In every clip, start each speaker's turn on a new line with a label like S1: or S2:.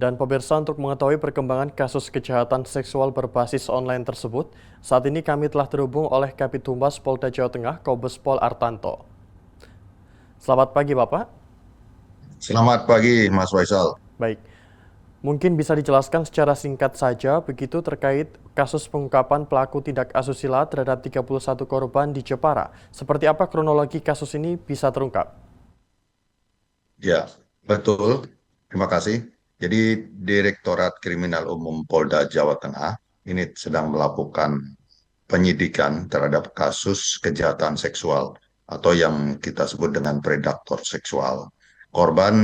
S1: Dan pemirsa, untuk mengetahui perkembangan kasus kejahatan seksual berbasis online tersebut, saat ini kami telah terhubung oleh Kabid Humas Polda Jawa Tengah, Kombes Pol Artanto. Selamat pagi, Bapak.
S2: Selamat pagi, Mas Faisal.
S1: Baik, mungkin bisa dijelaskan secara singkat saja begitu terkait kasus pengungkapan pelaku tindak asusila terhadap 31 korban di Jepara. Seperti apa kronologi kasus ini bisa terungkap?
S2: Ya, betul. Terima kasih. Jadi, Direktorat Kriminal Umum Polda Jawa Tengah ini sedang melakukan penyidikan terhadap kasus kejahatan seksual atau yang kita sebut dengan predator seksual. Korban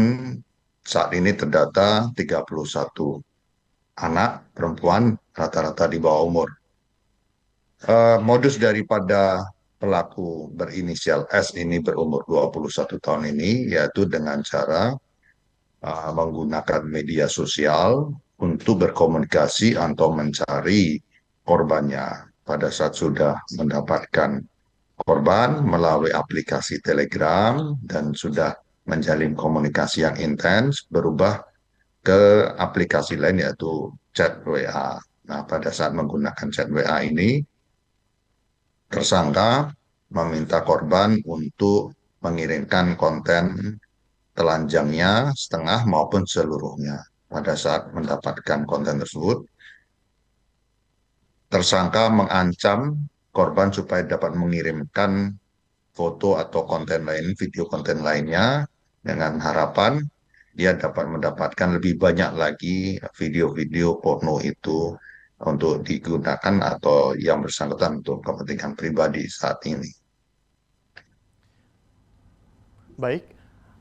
S2: saat ini terdata 31 anak perempuan rata-rata di bawah umur. Modus daripada pelaku berinisial S ini berumur 21 tahun ini yaitu dengan cara menggunakan media sosial untuk berkomunikasi atau mencari korbannya. Pada saat sudah mendapatkan korban melalui aplikasi Telegram dan sudah menjalin komunikasi yang intens, berubah ke aplikasi lain yaitu chat WA. Nah, pada saat menggunakan chat WA ini, tersangka meminta korban untuk mengirimkan konten telanjangnya setengah maupun seluruhnya. Pada saat mendapatkan konten tersebut, tersangka mengancam korban supaya dapat mengirimkan foto atau konten lain, video konten lainnya dengan harapan dia dapat mendapatkan lebih banyak lagi video-video porno itu untuk digunakan atau yang bersangkutan untuk kepentingan pribadi saat ini.
S1: Baik,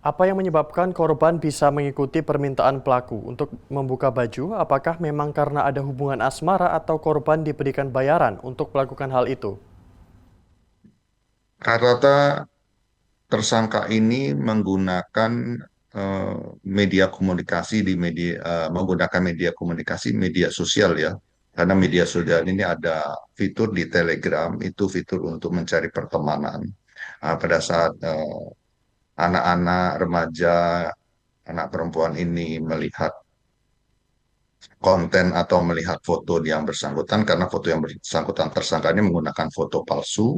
S1: apa yang menyebabkan korban bisa mengikuti permintaan pelaku untuk membuka baju? Apakah memang karena ada hubungan asmara atau korban diberikan bayaran untuk melakukan hal itu?
S2: Rata-rata tersangka ini menggunakan eh, media komunikasi menggunakan media komunikasi media sosial ya. Karena media sosial ini ada fitur di Telegram, itu fitur untuk mencari pertemanan. Pada saat anak-anak remaja, anak perempuan ini melihat konten atau melihat foto yang bersangkutan, karena foto yang bersangkutan tersangka ini menggunakan foto palsu,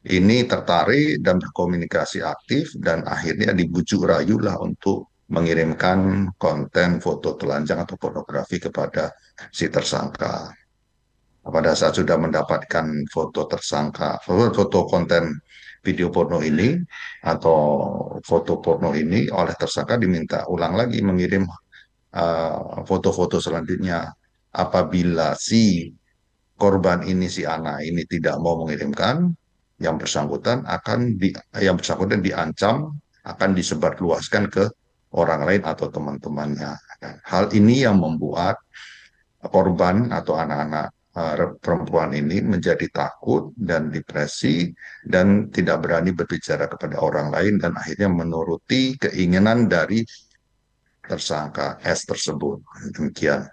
S2: ini tertarik dan berkomunikasi aktif dan akhirnya dibujuk rayulah untuk mengirimkan konten foto telanjang atau pornografi kepada si tersangka. Pada saat sudah mendapatkan foto tersangka, foto konten video porno ini atau foto porno ini oleh tersangka diminta ulang lagi mengirim foto-foto selanjutnya. Apabila si korban ini si anak ini tidak mau mengirimkan, yang bersangkutan diancam akan disebarluaskan ke orang lain atau teman-temannya. Hal ini yang membuat korban atau anak-anak perempuan ini menjadi takut dan depresi dan tidak berani berbicara kepada orang lain dan akhirnya menuruti keinginan dari tersangka S tersebut. Demikian.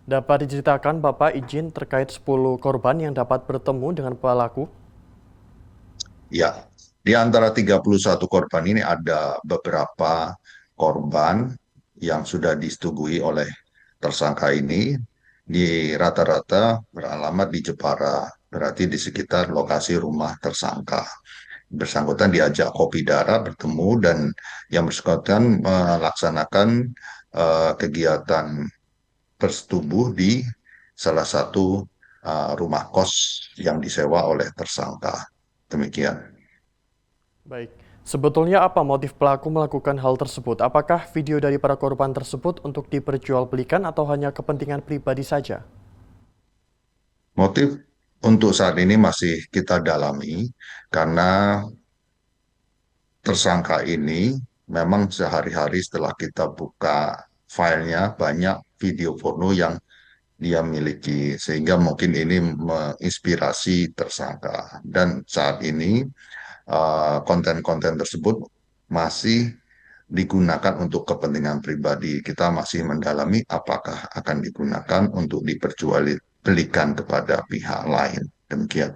S1: Dapat diceritakan Bapak izin terkait 10 korban yang dapat bertemu dengan pelaku?
S2: Ya, di antara 31 korban ini ada beberapa korban yang sudah disetujui oleh tersangka ini di rata-rata beralamat di Jepara, berarti di sekitar lokasi rumah tersangka. Bersangkutan diajak kopi darah bertemu dan yang bersangkutan melaksanakan kegiatan bersetubuh di salah satu rumah kos yang disewa oleh tersangka. Demikian.
S1: Baik, sebetulnya apa motif pelaku melakukan hal tersebut? Apakah video dari para korban tersebut untuk diperjualbelikan atau hanya kepentingan pribadi saja?
S2: Motif untuk saat ini masih kita dalami karena tersangka ini memang sehari-hari setelah kita buka filenya banyak video porno yang dia miliki sehingga mungkin ini menginspirasi tersangka dan saat ini konten-konten tersebut masih digunakan untuk kepentingan pribadi. Kita masih mendalami apakah akan digunakan untuk diperjualbelikan kepada pihak lain. Demikian.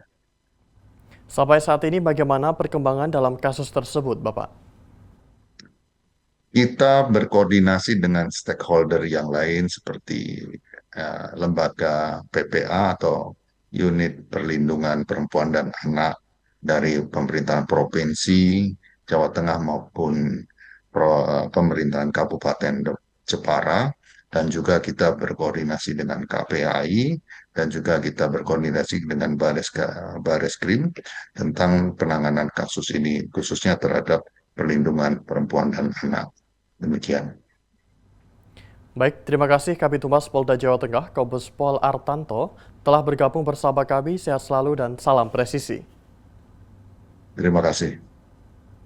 S1: Sampai saat ini bagaimana perkembangan dalam kasus tersebut, Bapak?
S2: Kita berkoordinasi dengan stakeholder yang lain seperti lembaga PPA atau Unit Perlindungan Perempuan dan Anak dari pemerintahan provinsi Jawa Tengah maupun pemerintahan Kabupaten Jepara, dan juga kita berkoordinasi dengan KPAI, dan juga kita berkoordinasi dengan Bareskrim tentang penanganan kasus ini khususnya terhadap perlindungan perempuan dan anak. Demikian.
S1: Baik, terima kasih Kabid Humas Polda Jawa Tengah, Kombes Pol Artanto, telah bergabung bersama kami. Sehat selalu dan salam presisi.
S2: Terima kasih.